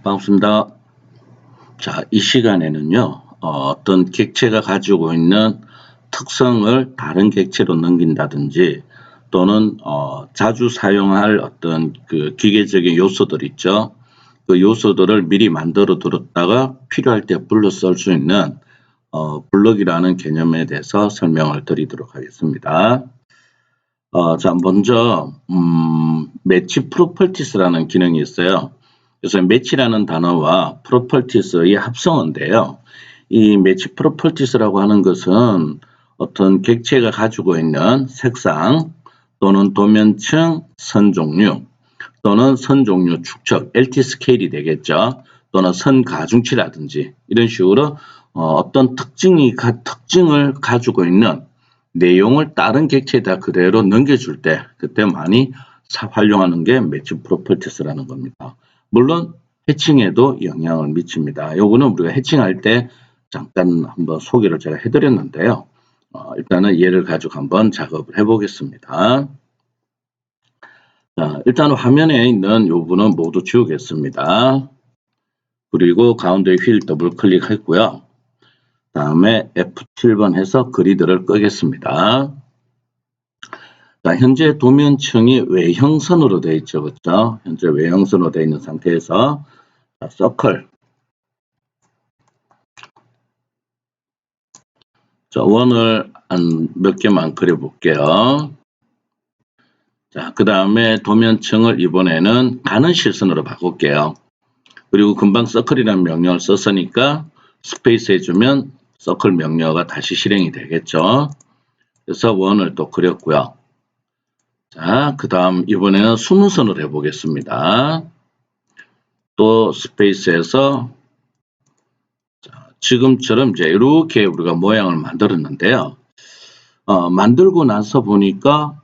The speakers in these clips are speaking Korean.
반갑습니다. 자, 이 시간에는요, 어떤 객체가 가지고 있는 특성을 다른 객체로 넘긴다든지 또는 자주 사용할 어떤 그 기계적인 요소들 있죠. 그 요소들을 미리 만들어 두었다가 필요할 때 불러 쓸 수 있는 블럭이라는 개념에 대해서 설명을 드리도록 하겠습니다. 자, 먼저 매치 프로퍼티스라는 기능이 있어요. 그래서 매치라는 단어와 프로퍼티스의 합성어인데요. 이 매치 프로퍼티스라고 하는 것은 어떤 객체가 가지고 있는 색상 또는 도면층, 선 종류 또는 선 종류 축척, LT 스케일이 되겠죠. 또는 선 가중치라든지 이런 식으로 어떤 특징을 가지고 있는 내용을 다른 객체에다 그대로 넘겨줄 때 그때 많이 활용하는 게 매치 프로퍼티스라는 겁니다. 물론 해칭에도 영향을 미칩니다. 요거는 우리가 해칭할 때 잠깐 한번 소개를 제가 해드렸는데요. 일단은 얘를 가지고 한번 작업을 해보겠습니다. 자, 일단 화면에 있는 요 부분은 모두 지우겠습니다. 그리고 가운데 휠 더블 클릭했고요. 다음에 F7번 해서 그리드를 끄겠습니다. 자, 현재 도면층이 외형선으로 되어 있죠. 그렇죠? 현재 외형선으로 되어 있는 상태에서 자, 서클 자, 원을 한 몇 개만 그려볼게요. 자, 그 다음에 도면층을 이번에는 가는 실선으로 바꿀게요. 그리고 금방 서클이라는 명령을 썼으니까 스페이스 해주면 서클 명령어가 다시 실행이 되겠죠. 그래서 원을 또 그렸고요. 자, 그 다음 이번에는 수문선으로 해보겠습니다. 또 스페이스에서 지금처럼 이제 이렇게 우리가 모양을 만들었는데요. 만들고 나서 보니까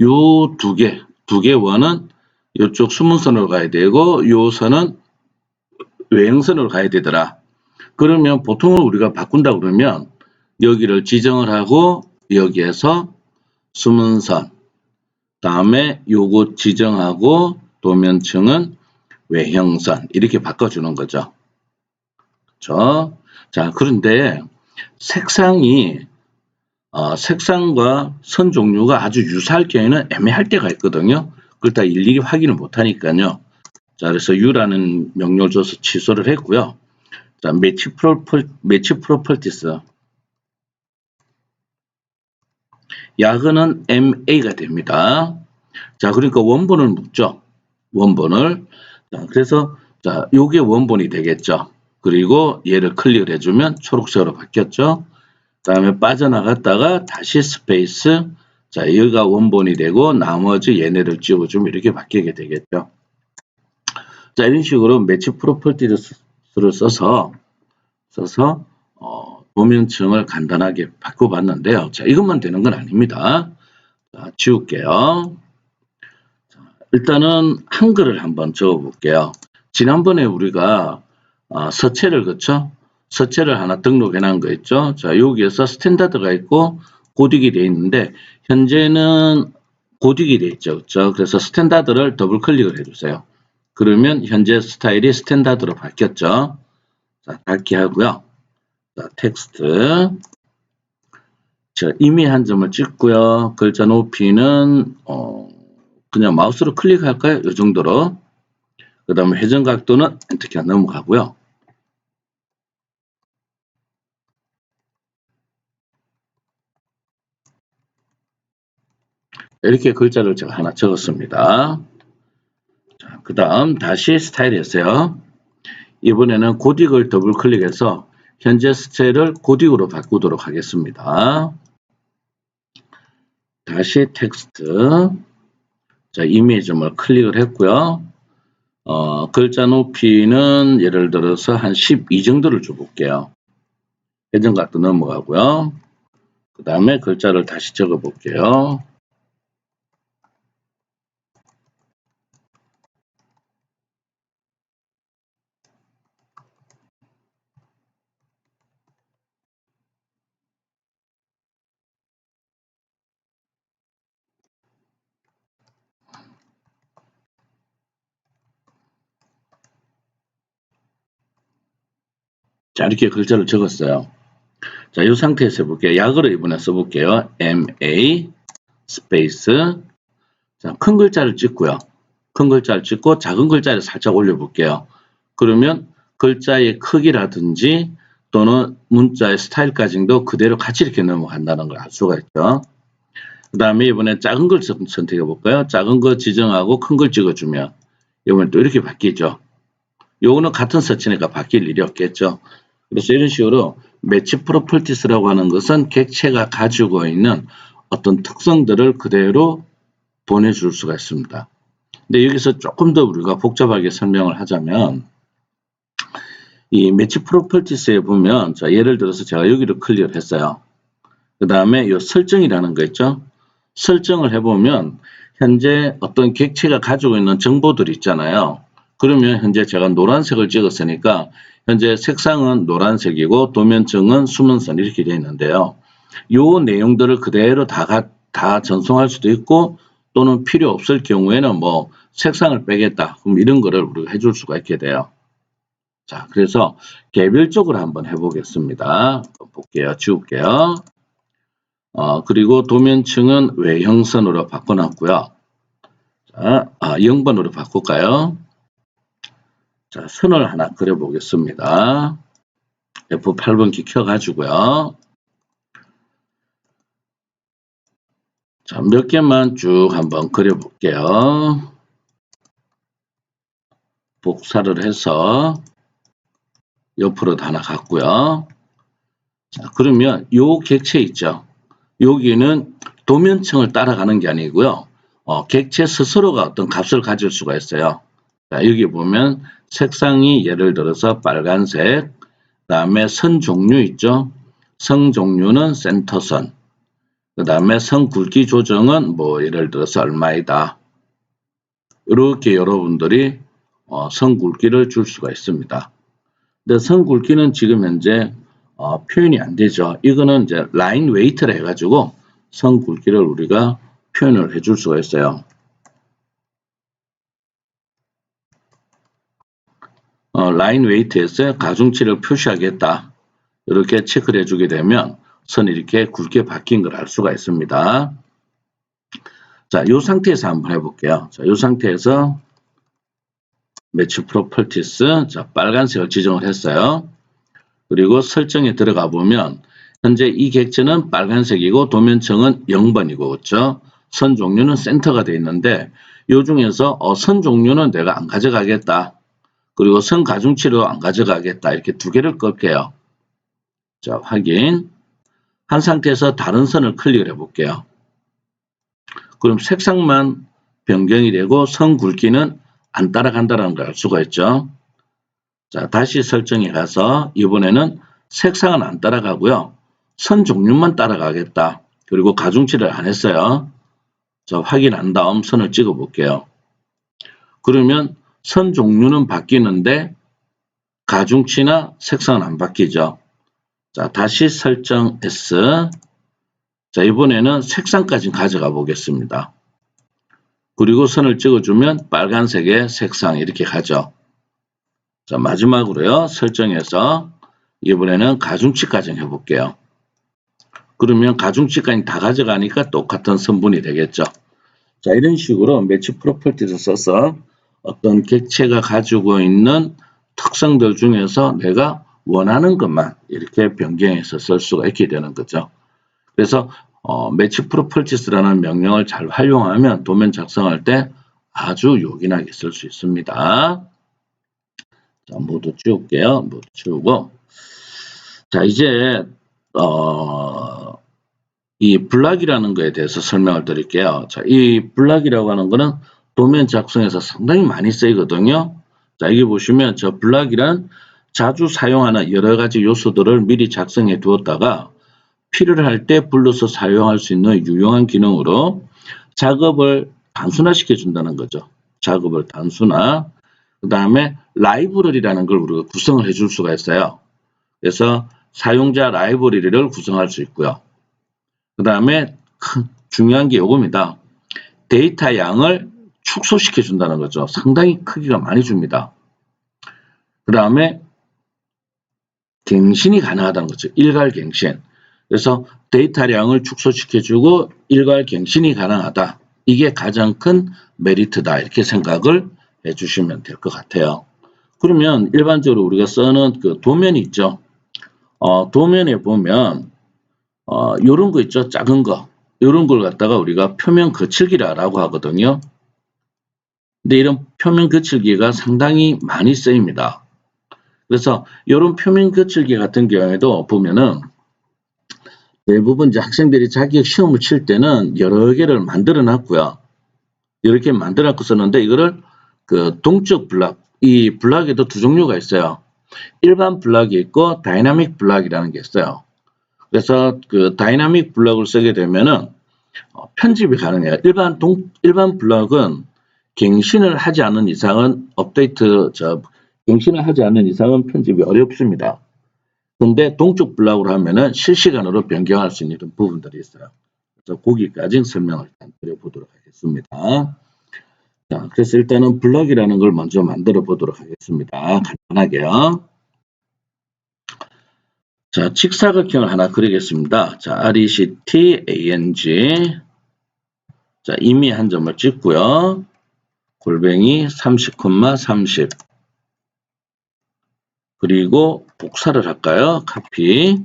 요 두 개 원은 이쪽 수문선으로 가야 되고 요 선은 외형선으로 가야 되더라. 그러면 보통은 우리가 바꾼다 그러면 여기를 지정을 하고 여기에서 수문선 다음에 요거 지정하고 도면층은 외형선 이렇게 바꿔주는 거죠. 그렇죠? 자, 그런데 색상이 색상과 선 종류가 아주 유사할 경우에는 애매할 때가 있거든요. 그걸 다 일일이 확인을 못하니까요. 자, 그래서 U라는 명령을 줘서 취소를 했고요. 자, 매치 프로퍼티스. 야근은 MA가 됩니다. 자, 그러니까 원본을 묻죠. 원본을. 자, 그래서 자, 요게 원본이 되겠죠. 그리고 얘를 클릭을 해주면 초록색으로 바뀌었죠. 그 다음에 빠져나갔다가 다시 스페이스. 자, 여기가 원본이 되고 나머지 얘네를 찍어주면 이렇게 바뀌게 되겠죠. 자, 이런 식으로 매치 프로퍼티스를 써서 도면층을 간단하게 바꿔봤는데요. 자, 이것만 되는 건 아닙니다. 자, 지울게요. 자, 일단은 한글을 한번 적어볼게요. 지난번에 우리가 서체를 그쵸? 서체를 하나 등록해 놓은 거 있죠? 자, 여기에서 스탠다드가 있고 고딕이 되어 있는데 현재는 고딕이 되어 있죠. 그렇죠? 그래서 스탠다드를 더블 클릭을 해주세요. 그러면 현재 스타일이 스탠다드로 바뀌었죠. 자, 닫기 하고요. 자, 텍스트. 자, 이미 한 점을 찍고요. 글자 높이는 그냥 마우스로 클릭할까요? 이 정도로. 그 다음에 회전 각도는 엔터키 안 넘어가고요. 이렇게 글자를 제가 하나 적었습니다. 자, 그 다음 다시 스타일 했어요. 이번에는 고딕을 더블 클릭해서 현재 스타일을 고딕으로 바꾸도록 하겠습니다. 다시 텍스트. 자, 이미지점을 클릭을 했고요. 글자 높이는 예를 들어서 한 12 정도를 줘볼게요. 회전 각도 넘어가고요. 그 다음에 글자를 다시 적어볼게요. 자, 이렇게 글자를 적었어요. 자, 이 상태에서 해볼게요. 약으로 이번에 써볼게요. MA 스페이스. 자, 큰 글자를 찍고요. 큰 글자를 찍고 작은 글자를 살짝 올려볼게요. 그러면 글자의 크기라든지 또는 문자의 스타일까지도 그대로 같이 이렇게 넘어간다는 걸 알 수가 있죠. 그 다음에 이번에 작은 걸 선택해 볼까요? 작은 거 지정하고 큰 걸 찍어주면 이번에 또 이렇게 바뀌죠. 요거는 같은 서치니까 바뀔 일이 없겠죠. 그래서 이런 식으로 매치 프로퍼티스라고 하는 것은 객체가 가지고 있는 어떤 특성들을 그대로 보내줄 수가 있습니다. 근데 여기서 조금 더 우리가 복잡하게 설명을 하자면 이 매치 프로퍼티스에 보면 자, 예를 들어서 제가 여기를 클릭을 했어요. 그 다음에 이 설정이라는 거 있죠. 설정을 해보면 현재 어떤 객체가 가지고 있는 정보들이 있잖아요. 그러면 현재 제가 노란색을 찍었으니까 현재 색상은 노란색이고 도면층은 숨은선 이렇게 되어 있는데요. 이 내용들을 그대로 다 전송할 수도 있고 또는 필요 없을 경우에는 뭐 색상을 빼겠다. 그럼 이런 거를 우리가 해줄 수가 있게 돼요. 자, 그래서 개별적으로 한번 해보겠습니다. 볼게요. 지울게요. 그리고 도면층은 외형선으로 바꿔놨고요. 자, 0번으로 바꿀까요? 자, 선을 하나 그려보겠습니다. F8번 키 켜가지고요. 자, 몇 개만 쭉 한번 그려볼게요. 복사를 해서 옆으로 하나 갔고요. 자, 그러면 요 객체 있죠? 여기는 도면층을 따라가는 게 아니고요. 객체 스스로가 어떤 값을 가질 수가 있어요. 자, 여기 보면 색상이 예를 들어서 빨간색, 그 다음에 선 종류 있죠? 선 종류는 센터선, 그 다음에 선 굵기 조정은 뭐 예를 들어서 얼마이다. 이렇게 여러분들이 선 굵기를 줄 수가 있습니다. 근데 선 굵기는 지금 현재 표현이 안 되죠. 이거는 이제 라인 웨이트를 해가지고 선 굵기를 우리가 표현을 해줄 수가 있어요. 라인 웨이트에서 가중치를 표시하겠다. 이렇게 체크를 해주게 되면 선이 이렇게 굵게 바뀐 걸 알 수가 있습니다. 자, 이 상태에서 한번 해볼게요. 자, 이 상태에서 매치 프로퍼티스, 자, 빨간색을 지정을 했어요. 그리고 설정에 들어가 보면 현재 이 객체는 빨간색이고 도면층은 0번이고 그렇죠? 선 종류는 센터가 되어 있는데 이 중에서 선 종류는 내가 안 가져가겠다. 그리고 선 가중치로 안 가져가겠다. 이렇게 두 개를 끌게요. 자, 확인. 한 상태에서 다른 선을 클릭을 해볼게요. 그럼 색상만 변경이 되고 선 굵기는 안 따라간다는 걸 알 수가 있죠. 자, 다시 설정에 가서 이번에는 색상은 안 따라가고요. 선 종류만 따라가겠다. 그리고 가중치를 안 했어요. 자, 확인한 다음 선을 찍어 볼게요. 그러면 선 종류는 바뀌는데 가중치나 색상은 안 바뀌죠. 자, 다시 설정 S. 자, 이번에는 색상까지 가져가 보겠습니다. 그리고 선을 찍어주면 빨간색의 색상 이렇게 가죠. 자, 마지막으로요. 설정해서 이번에는 가중치까지 해볼게요. 그러면 가중치까지 다 가져가니까 똑같은 선분이 되겠죠. 자, 이런 식으로 매치 프로퍼티를 써서 어떤 객체가 가지고 있는 특성들 중에서 내가 원하는 것만 이렇게 변경해서 쓸 수가 있게 되는 거죠. 그래서 매치 프로퍼티스라는 명령을 잘 활용하면 도면 작성할 때 아주 요긴하게 쓸 수 있습니다. 자, 모두 지울게요. 모두 지우고. 자, 이제 이 블락이라는 거에 대해서 설명을 드릴게요. 자, 이 블락이라고 하는 거는 도면 작성에서 상당히 많이 쓰이거든요. 자, 여기 보시면 저 블락이란 자주 사용하는 여러 가지 요소들을 미리 작성해 두었다가 필요를 할 때 불러서 사용할 수 있는 유용한 기능으로 작업을 단순화시켜 준다는 거죠. 작업을 단순화. 그 다음에 라이브러리라는 걸 우리가 구성을 해줄 수가 있어요. 그래서 사용자 라이브러리를 구성할 수 있고요. 그 다음에 중요한 게 요겁니다. 데이터 양을 축소시켜 준다는 거죠. 상당히 크기가 많이 줍니다. 그 다음에 갱신이 가능하다는 거죠. 일괄갱신. 그래서 데이터량을 축소시켜주고 일괄갱신이 가능하다. 이게 가장 큰 메리트다. 이렇게 생각을 해주시면 될 것 같아요. 그러면 일반적으로 우리가 쓰는 그 도면이 있죠. 도면에 보면 요런 거 있죠. 작은 거. 요런 걸 갖다가 우리가 표면 거칠기라고 하거든요. 근데 이런 표면 거칠기가 상당히 많이 쓰입니다. 그래서 이런 표면 거칠기 같은 경우에도 보면은 대부분 이제 학생들이 자격 시험을 칠 때는 여러 개를 만들어 놨고요. 이렇게 만들어 놓고 썼는데 이거를 그 동적 블락, 이 블락에도 두 종류가 있어요. 일반 블락이 있고 다이나믹 블락이라는 게 있어요. 그래서 그 다이나믹 블락을 쓰게 되면은 편집이 가능해요. 일반 블락은 갱신을 하지 않는 이상은 갱신을 하지 않는 이상은 편집이 어렵습니다. 근데 동적 블락으로 하면은 실시간으로 변경할 수 있는 이런 부분들이 있어요. 그래서 거기까지 설명을 드려보도록 하겠습니다. 자, 그래서 일단은 블럭이라는 걸 먼저 만들어 보도록 하겠습니다. 간단하게요. 자, 직사각형을 하나 그리겠습니다. 자, RECT, ANG. 자, 이미 한 점을 찍고요. 골뱅이 30, 30. 그리고 복사를 할까요? 카피.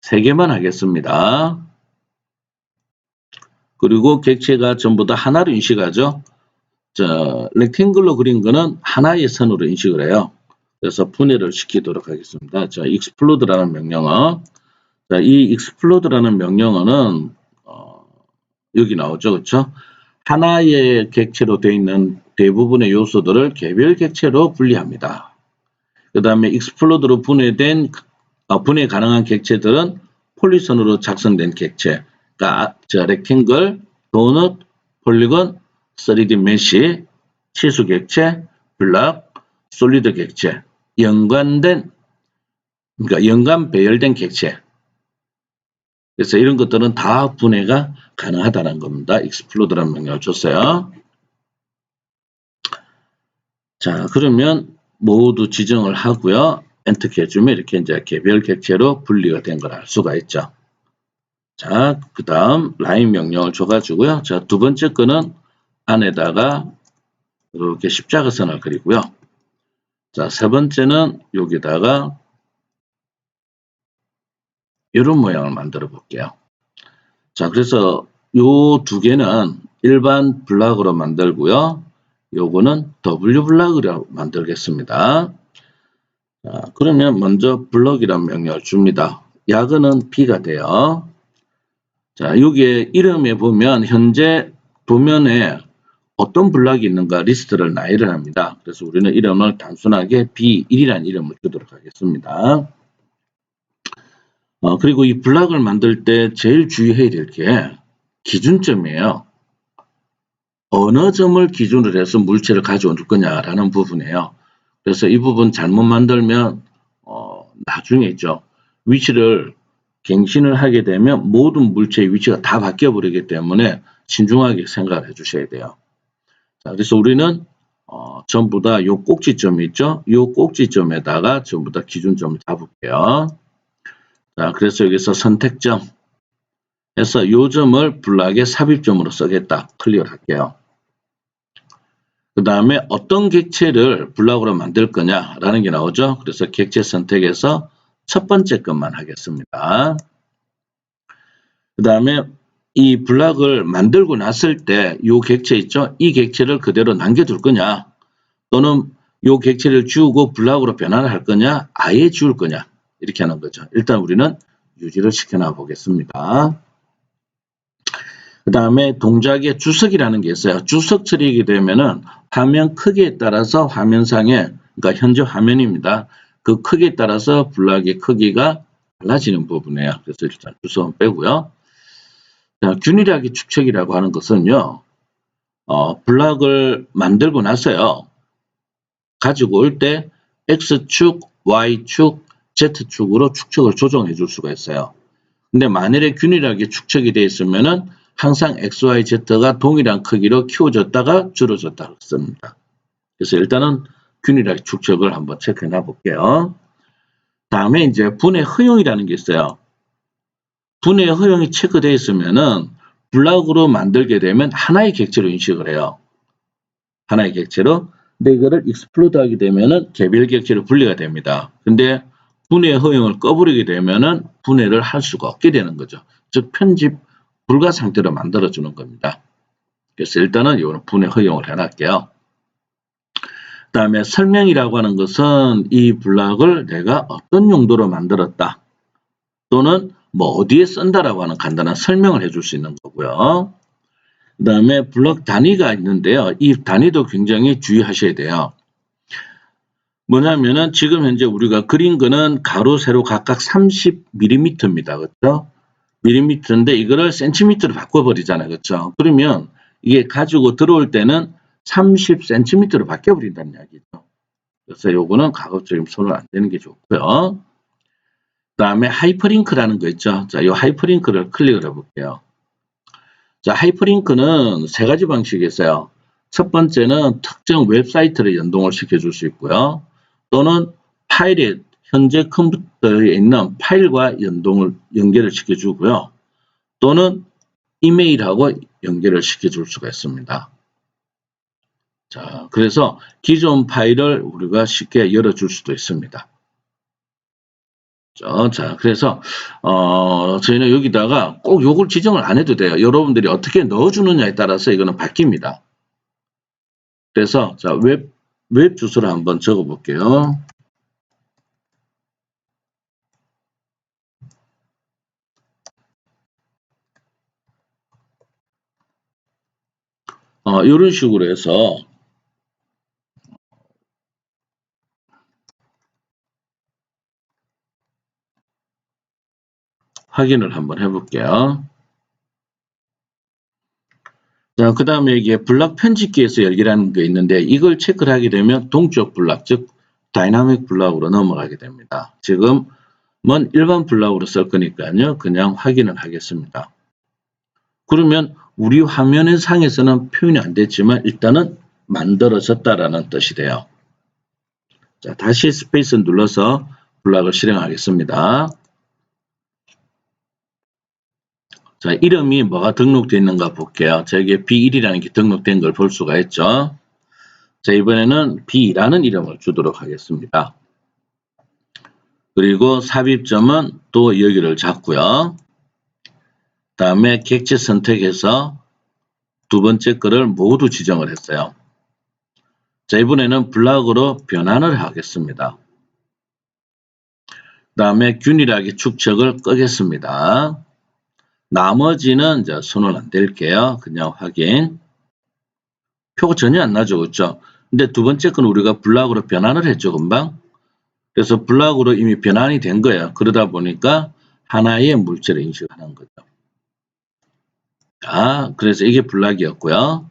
3개만 하겠습니다. 그리고 객체가 전부 다 하나로 인식하죠. 자, 렉탱글로 그린 거는 하나의 선으로 인식을 해요. 그래서 분해를 시키도록 하겠습니다. 자, explod라는 명령어. 자, 이 explod라는 명령어는 여기 나오죠. 그렇죠? 하나의 객체로 되어 있는 대부분의 요소들을 개별 객체로 분리합니다. 그 다음에 explod로 분해 가능한 객체들은 폴리선으로 작성된 객체. 그러니까 렉탱글, 도넛, 폴리건, 3D 메시, 치수 객체, 블락, 솔리드 객체, 그러니까 연관 배열된 객체. 그래서 이런 것들은 다 분해가 가능하다는 겁니다. explod라는 명령을 줬어요. 자, 그러면 모두 지정을 하고요. 엔터 해주면 이렇게 이제 개별 객체로 분리가 된 걸 알 수가 있죠. 자, 그 다음 라인 명령을 줘가지고요. 자, 두 번째 거는 안에다가 이렇게 십자가선을 그리고요. 자, 세 번째는 여기다가 이런 모양을 만들어 볼게요. 자, 그래서 요 두 개는 일반 블락으로 만들고요. 요거는 W 블락으로 만들겠습니다. 자, 그러면 먼저 블럭이라는 명령을 줍니다. 야근은 B가 돼요. 자, 여기에 이름에 보면 현재 도면에 어떤 블락이 있는가 리스트를 나열을 합니다. 그래서 우리는 이름을 단순하게 B1이라는 이름을 주도록 하겠습니다. 그리고 이 블락을 만들 때 제일 주의해야 될 게 기준점이에요. 어느 점을 기준으로 해서 물체를 가져올 거냐라는 부분이에요. 그래서 이 부분 잘못 만들면 나중에 있죠. 위치를 갱신을 하게 되면 모든 물체의 위치가 다 바뀌어 버리기 때문에 신중하게 생각을 해 주셔야 돼요. 자, 그래서 우리는 전부 다 요 꼭지점이 있죠. 요 꼭지점에다가 전부 다 기준점을 잡을게요. 자, 그래서 여기서 선택점 해서 요 점을 블락의 삽입점으로 쓰겠다. 클릭을 할게요. 그 다음에 어떤 객체를 블락으로 만들 거냐라는 게 나오죠. 그래서 객체 선택해서 첫 번째 것만 하겠습니다. 그 다음에 이 블락을 만들고 났을 때 이 객체 있죠. 이 객체를 그대로 남겨둘 거냐 또는 이 객체를 지우고 블락으로 변환을 할 거냐 아예 지울 거냐 이렇게 하는 거죠. 일단 우리는 유지를 시켜놔 보겠습니다. 그 다음에 동작의 주석이라는 게 있어요. 주석 처리하게 되면은 화면 크기에 따라서 화면상에, 그러니까 현재 화면입니다. 그 크기에 따라서 블락의 크기가 달라지는 부분이에요. 그래서 일단 주석은 빼고요. 자, 균일하게 축척이라고 하는 것은요, 블락을 만들고 나서요, 가지고 올 때 X축, Y축, Z축으로 축척을 조정해 줄 수가 있어요. 근데 만일에 균일하게 축척이 되어 있으면은 항상 XYZ가 동일한 크기로 키워졌다가 줄어졌다고 씁니다. 그래서 일단은 균일하게 축척을 한번 체크해 놔 볼게요. 다음에 이제 분해 허용이라는 게 있어요. 분해 허용이 체크되어 있으면은 블락으로 만들게 되면 하나의 객체로 인식을 해요. 하나의 객체로. 근데 이거를 익스플로드 하게 되면은 개별 객체로 분리가 됩니다. 근데 분해 허용을 꺼버리게 되면은 분해를 할 수가 없게 되는 거죠. 즉 편집 불가 상태로 만들어주는 겁니다. 그래서 일단은 이거는 분해 허용을 해놨게요. 그 다음에 설명이라고 하는 것은 이 블락을 내가 어떤 용도로 만들었다. 또는 뭐 어디에 쓴다라고 하는 간단한 설명을 해줄 수 있는 거고요. 그 다음에 블럭 단위가 있는데요. 이 단위도 굉장히 주의하셔야 돼요. 뭐냐면은 지금 현재 우리가 그린 거는 가로 세로 각각 30mm입니다. 그렇죠? 밀리미터인데 이거를 센티미터로 바꿔버리잖아요. 그렇죠? 그러면 이게 가지고 들어올 때는 30cm로 바뀌어버린다는 이야기죠. 그래서 요거는 가급적이면 손을 안 대는 게 좋고요. 그 다음에 하이퍼링크라는 거 있죠. 자, 이 하이퍼링크를 클릭을 해볼게요. 자, 하이퍼링크는 세 가지 방식이 있어요. 첫 번째는 특정 웹사이트를 연동을 시켜줄 수 있고요. 또는 파일에 현재 컴퓨터에 있는 파일과 연결을 시켜주고요. 또는 이메일하고 연결을 시켜줄 수가 있습니다. 자, 그래서 기존 파일을 우리가 쉽게 열어줄 수도 있습니다. 자, 그래서 저희는 여기다가 꼭 요걸 지정을 안 해도 돼요. 여러분들이 어떻게 넣어주느냐에 따라서 이거는 바뀝니다. 그래서 자, 웹 주소를 한번 적어 볼게요. 이런 식으로 해서 확인을 한번 해볼게요. 자, 그 다음에 이게 블락 편집기에서 열기라는 게 있는데 이걸 체크를 하게 되면 동적 블락, 즉 다이나믹 블락으로 넘어가게 됩니다. 지금은 일반 블락으로 쓸 거니까요. 그냥 확인을 하겠습니다. 그러면 우리 화면 상에서는 표현이 안 됐지만 일단은 만들어졌다라는 뜻이 돼요. 자, 다시 스페이스 눌러서 블락을 실행하겠습니다. 자, 이름이 뭐가 등록되어 있는가 볼게요. 자, 여기에 B1이라는 게 등록된 걸 볼 수가 있죠. 자, 이번에는 B라는 이름을 주도록 하겠습니다. 그리고 삽입점은 또 여기를 잡고요. 다음에 객체 선택해서 두 번째 거를 모두 지정을 했어요. 자, 이번에는 블락으로 변환을 하겠습니다. 다음에 균일하게 축척을 끄겠습니다. 나머지는 이제 손을 안 댈게요. 그냥 확인. 표가 전혀 안 나죠. 그렇죠? 근데 두 번째 건 우리가 블락으로 변환을 했죠. 금방. 그래서 블락으로 이미 변환이 된 거예요. 그러다 보니까 하나의 물체를 인식하는 거죠. 자, 그래서 이게 블락이었고요.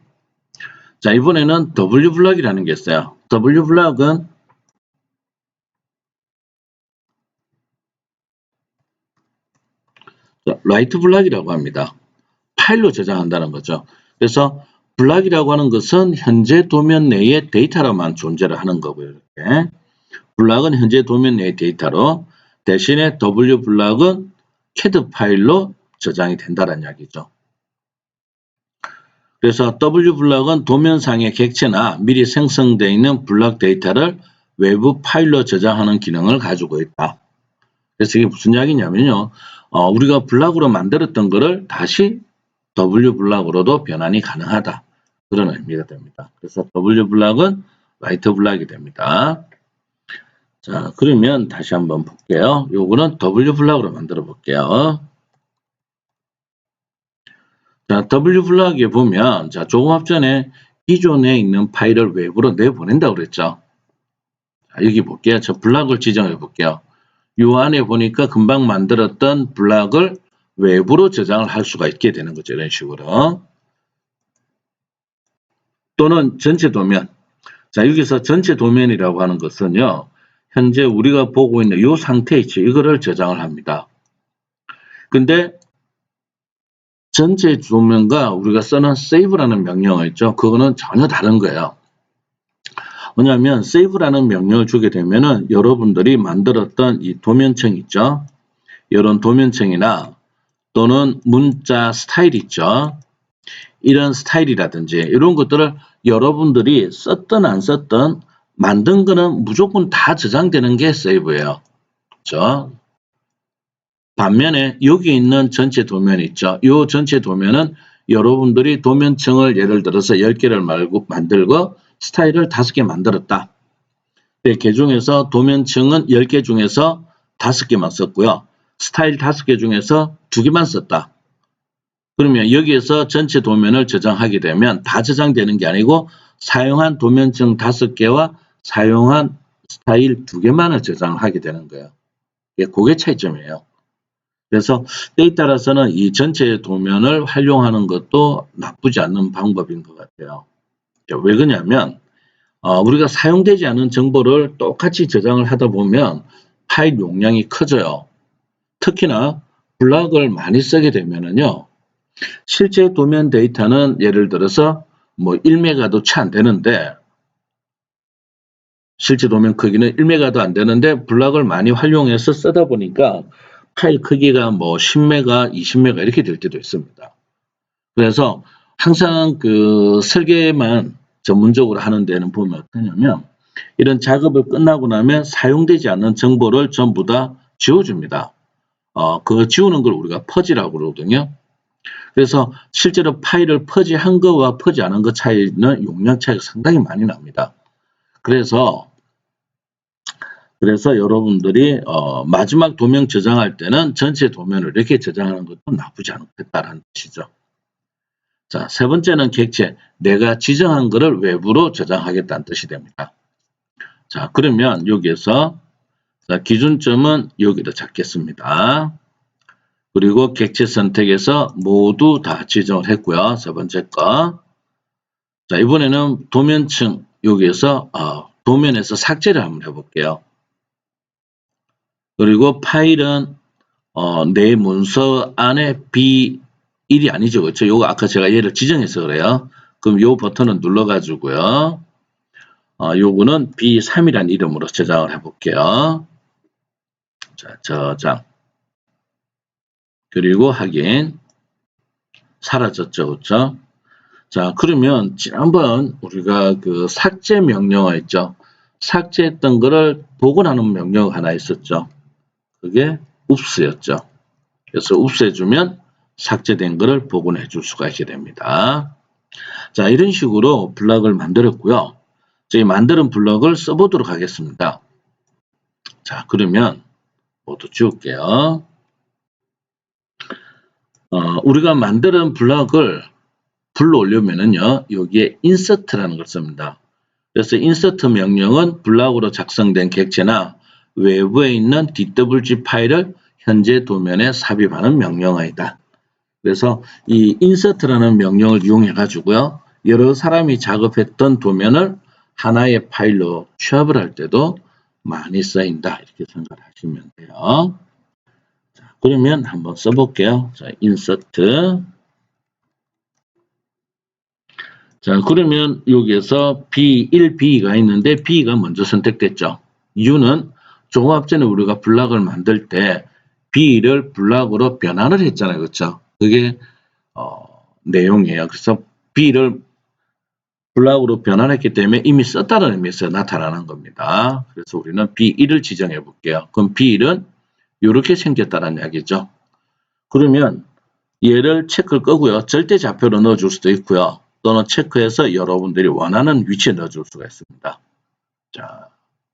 자, 이번에는 W 블락이라는 게 있어요. W 블락은 라이트 블락이라고 합니다. 파일로 저장한다는 거죠. 그래서 블락이라고 하는 것은 현재 도면 내의 데이터로만 존재를 하는 거고요. 이렇게. 블락은 현재 도면 내의 데이터로 대신에 W 블락은 CAD 파일로 저장이 된다는 이야기죠. 그래서 W 블락은 도면상의 객체나 미리 생성되어 있는 블락 데이터를 외부 파일로 저장하는 기능을 가지고 있다. 그래서 이게 무슨 이야기냐면요. 우리가 블락으로 만들었던 거를 다시 W 블락으로도 변환이 가능하다. 그런 의미가 됩니다. 그래서 W 블락은 라이트 블락이 됩니다. 자, 그러면 다시 한번 볼게요. 요거는 W 블락으로 만들어 볼게요. 자, W 블락에 보면, 자, 조금 앞전에 기존에 있는 파일을 외부로 내보낸다고 그랬죠. 자, 여기 볼게요. 저 블락을 지정해 볼게요. 요 안에 보니까 금방 만들었던 블락을 외부로 저장을 할 수가 있게 되는 거죠. 이런 식으로. 또는 전체 도면. 자, 여기서 전체 도면이라고 하는 것은요. 현재 우리가 보고 있는 이 상태에 있죠. 이거를 저장을 합니다. 근데 전체 도면과 우리가 쓰는 save라는 명령어 있죠. 그거는 전혀 다른 거예요. 뭐냐면 save라는 명령을 주게 되면은 여러분들이 만들었던 이 도면청 있죠. 이런 도면청이나 또는 문자 스타일 있죠. 이런 스타일이라든지 이런 것들을 여러분들이 썼든 안 썼든 만든 거는 무조건 다 저장되는 게 세이브예요. 그렇죠? 반면에 여기 있는 전체 도면 있죠. 이 전체 도면은 여러분들이 도면층을 예를 들어서 10개를 만들고 스타일을 5개 만들었다. 그 중에서 도면층은 10개 중에서 5개만 썼고요. 스타일 5개 중에서 2개만 썼다. 그러면 여기에서 전체 도면을 저장하게 되면 다 저장되는 게 아니고 사용한 도면층 5개와 사용한 스타일 2개만을 저장하게 되는 거예요. 그게 차이점이에요. 그래서 때에 따라서는 이 전체 도면을 활용하는 것도 나쁘지 않은 방법인 것 같아요. 왜 그러냐면 우리가 사용되지 않은 정보를 똑같이 저장을 하다 보면 파일 용량이 커져요. 특히나 블락을 많이 쓰게 되면은요. 실제 도면 데이터는 예를 들어서 뭐 1메가도 채 안 되는데 실제 도면 크기는 1메가도 안 되는데 블락을 많이 활용해서 쓰다 보니까 파일 크기가 뭐 10메가, 20메가 이렇게 될 때도 있습니다. 그래서 항상 그 설계만 전문적으로 하는 데는 보면 어떠냐면 이런 작업을 끝나고 나면 사용되지 않는 정보를 전부 다 지워줍니다. 그거 지우는 걸 우리가 퍼지라고 그러거든요. 그래서 실제로 파일을 퍼지한 거와 퍼지 않은 거 차이는 용량 차이가 상당히 많이 납니다. 그래서 여러분들이 마지막 도면 저장할 때는 전체 도면을 이렇게 저장하는 것도 나쁘지 않겠다라는 뜻이죠. 자, 세 번째는 객체. 내가 지정한 거를 외부로 저장하겠다는 뜻이 됩니다. 자, 그러면 여기에서 기준점은 여기다 잡겠습니다. 그리고 객체 선택에서 모두 다 지정을 했고요. 세 번째 거. 자, 이번에는 도면층 여기에서 도면에서 삭제를 한번 해볼게요. 그리고 파일은 내 문서 안에 B1이 아니죠. 그렇죠? 요거 아까 제가 얘를 지정해서 그래요. 그럼 요 버튼을 눌러가지고요. 요거는 B3이라는 이름으로 저장을 해볼게요. 자, 저장. 그리고 확인. 사라졌죠. 그렇죠? 자, 그러면 지난번 우리가 그 삭제 명령어 있죠. 삭제했던 거를 복원하는 명령어 하나 있었죠. 그게 읍스였죠. 그래서 읍스해주면 삭제된 거를 복원해 줄 수가 있게 됩니다. 자, 이런 식으로 블럭을 만들었고요. 저희 만드는 블럭을 써보도록 하겠습니다. 자, 그러면 모두 지울게요. 우리가 만드는 블럭을 불러 올려면은요, 여기에 인서트라는 걸 씁니다. 그래서 인서트 명령은 블럭으로 작성된 객체나 외부에 있는 DWG 파일을 현재 도면에 삽입하는 명령어이다. 그래서 이 인서트라는 명령을 이용해 가지고요. 여러 사람이 작업했던 도면을 하나의 파일로 취합을 할 때도 많이 쓰인다. 이렇게 생각하시면 돼요. 자, 그러면 한번 써볼게요. 자, 인서트. 자, 그러면 여기에서 B1, B가 있는데 B가 먼저 선택됐죠. 이유는 조금 전에 우리가 블락을 만들 때 B를 블락으로 변환을 했잖아요. 그렇죠? 그게 내용이에요. 그래서 B를 블락으로 변환했기 때문에 이미 썼다는 의미에서 나타나는 겁니다. 그래서 우리는 B1을 지정해 볼게요. 그럼 B1은 이렇게 생겼다는 이야기죠. 그러면 얘를 체크를 끄고요. 절대 좌표로 넣어줄 수도 있고요. 또는 체크해서 여러분들이 원하는 위치에 넣어줄 수가 있습니다. 자,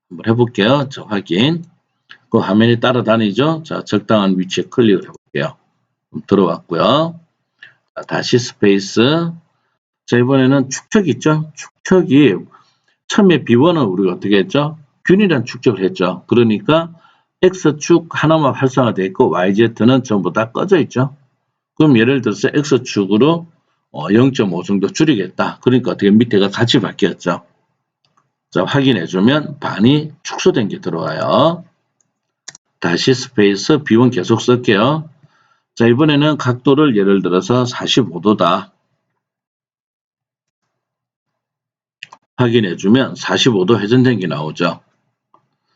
한번 해볼게요. 저 확인. 그 화면이 따라다니죠. 자, 적당한 위치에 클릭을 해볼게요. 들어왔고요. 자, 다시 스페이스. 자, 이번에는 축척 있죠? 축척이 처음에 B1은 우리가 어떻게 했죠? 균이란 축적을 했죠. 그러니까 X축 하나만 활성화되어 있고 YZ는 전부 다 꺼져 있죠. 그럼 예를 들어서 X축으로 0.5 정도 줄이겠다. 그러니까 어떻게 밑에가 같이 바뀌었죠. 자, 확인해주면 반이 축소된 게 들어와요. 다시 스페이스 B1 계속 쓸게요. 자, 이번에는 각도를 예를 들어서 45도다. 확인해주면 45도 회전된 게 나오죠.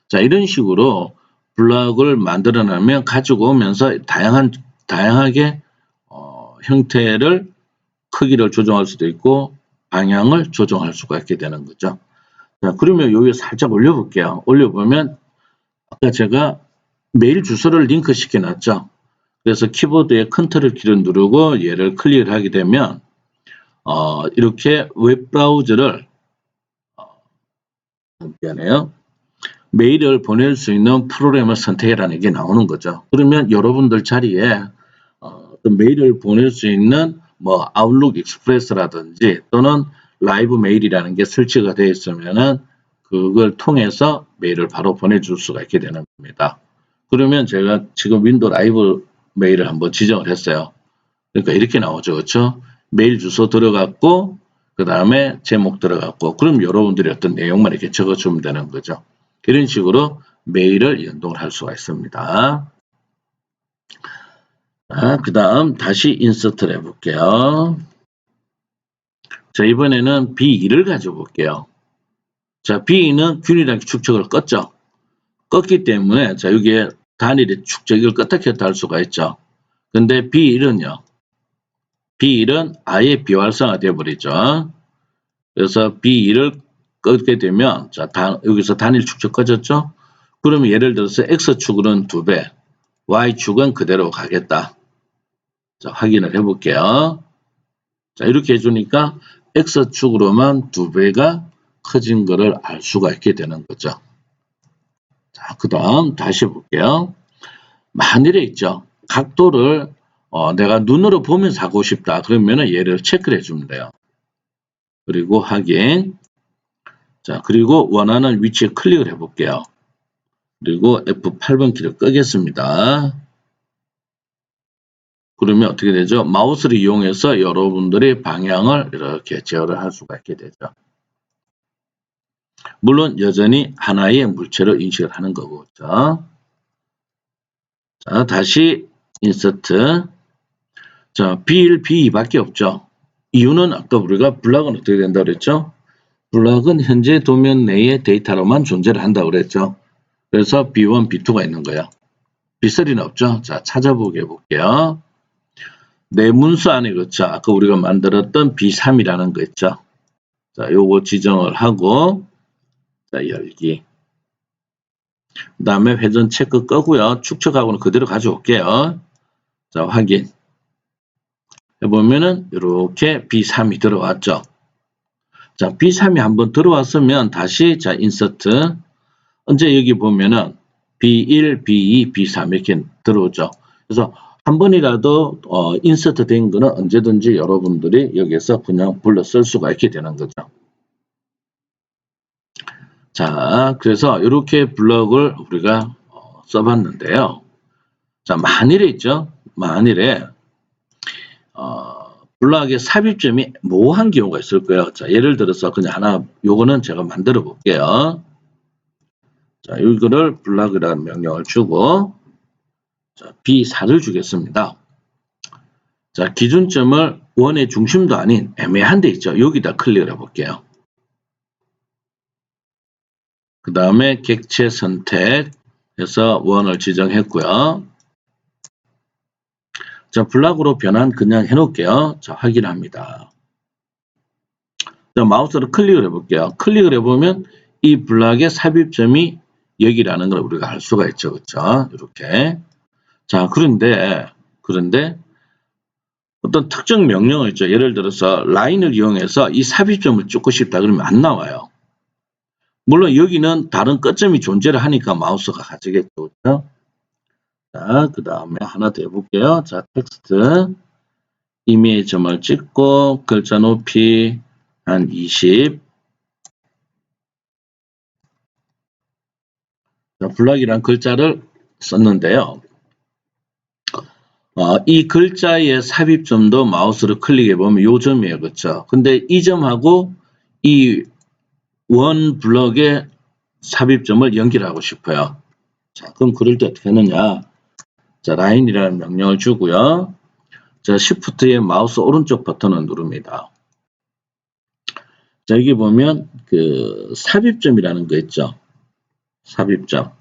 자, 이런 식으로 블럭을 만들어내면 가지고 오면서 다양하게 형태를 크기를 조정할 수도 있고 방향을 조정할 수가 있게 되는 거죠. 자, 그러면 여기 살짝 올려볼게요. 올려보면 아까 제가 메일 주소를 링크 시켜놨죠. 그래서 키보드에 컨트롤 키를 누르고 얘를 클릭을 하게 되면 이렇게 웹 브라우저를 미안해요. 메일을 보낼 수 있는 프로그램을 선택해라는 게 나오는 거죠. 그러면 여러분들 자리에 어떤 메일을 보낼 수 있는 뭐 아웃룩 익스프레스라든지 또는 라이브 메일이라는 게 설치가 되어 있으면은 그걸 통해서 메일을 바로 보내줄 수가 있게 되는 겁니다. 그러면 제가 지금 윈도우 라이브 메일을 한번 지정을 했어요. 그러니까 이렇게 나오죠. 그렇죠? 메일 주소 들어갔고 그 다음에 제목 들어갔고 그럼 여러분들이 어떤 내용만 이렇게 적어주면 되는 거죠. 이런 식으로 메일을 연동을 할 수가 있습니다. 그 다음 다시 인서트를 해볼게요. 자, 이번에는 B2를 가져볼게요. 자, B2는 균일하게 축적을 껐죠. 껐기 때문에 자, 여기에 단일의 축적을 껐다 켰다 할 수가 있죠. 근데 B1은요. B1은 아예 비활성화 되어버리죠. 그래서 B2를 끄게 되면 자, 여기서 단일 축적 꺼졌죠. 그러면 예를 들어서 X축은 2배, Y축은 그대로 가겠다. 자, 확인을 해볼게요. 자, 이렇게 해주니까 X축으로만 2배가 커진 거를 알 수가 있게 되는 거죠. 자, 그 다음 다시 볼게요. 만일에 있죠. 각도를 내가 눈으로 보면서 하고 싶다. 그러면 얘를 체크를 해주면 돼요. 그리고 확인. 자, 그리고 원하는 위치에 클릭을 해볼게요. 그리고 F8번 키를 끄겠습니다. 그러면 어떻게 되죠? 마우스를 이용해서 여러분들이 방향을 이렇게 제어를 할 수가 있게 되죠. 물론 여전히 하나의 물체로 인식을 하는 거고. 자, 다시 인서트. 자, B1, B2밖에 없죠. 이유는 아까 우리가 블락은 어떻게 된다고 그랬죠? 블락은 현재 도면 내의 데이터로만 존재를 한다고 그랬죠. 그래서 B1, B2가 있는 거야. B3는 없죠. 자, 찾아보게 해볼게요. 내 문서 안에 그렇죠. 아까 우리가 만들었던 B3이라는 거 있죠. 자, 요거 지정을 하고 자, 열기. 그 다음에 회전 체크 끄고요. 축척하고는 그대로 가져올게요. 자, 확인. 해보면은 이렇게 B3이 들어왔죠. 자, B3이 한번 들어왔으면 다시 자, 인서트. 언제 여기 보면은 B1, B2, B3 이렇게 들어오죠. 그래서 한 번이라도 인서트 된 거는 언제든지 여러분들이 여기서 그냥 불러 쓸 수가 있게 되는 거죠. 자, 그래서 이렇게 블럭을 우리가 써봤는데요. 자, 만일에 있죠. 만일에 블럭의 삽입점이 모호한 경우가 있을 거예요. 자, 예를 들어서 그냥 하나 요거는 제가 만들어 볼게요. 자, 이거를 블럭이라는 명령을 주고 자, B4를 주겠습니다. 자, 기준점을 원의 중심도 아닌 애매한 데 있죠. 여기다 클릭을 해볼게요. 그 다음에 객체 선택해서 원을 지정했고요. 자, 블락으로 변환 그냥 해놓을게요. 자, 확인합니다. 자, 마우스로 클릭을 해볼게요. 클릭을 해보면 이 블락의 삽입점이 여기라는 걸 우리가 알 수가 있죠. 그렇죠? 이렇게. 자, 그런데 어떤 특정 명령을 있죠. 예를 들어서 라인을 이용해서 이 삽입점을 쫓고 싶다 그러면 안 나와요. 물론 여기는 다른 끝점이 존재를 하니까 마우스가 가지겠죠. 그렇죠? 자, 그 다음에 하나 더 해볼게요. 자, 텍스트. 이미지 점을 찍고 글자 높이 한 20. 자, 블락이란 글자를 썼는데요. 이 글자의 삽입점도 마우스를 클릭해보면 요 점이에요. 그렇죠? 근데 이 점하고 이 원 블럭의 삽입점을 연결하고 싶어요. 자, 그럼 그럴 때 어떻게 하느냐. 자, 라인이라는 명령을 주고요. 자, Shift의 마우스 오른쪽 버튼을 누릅니다. 자, 여기 보면 그 삽입점이라는 거 있죠. 삽입점.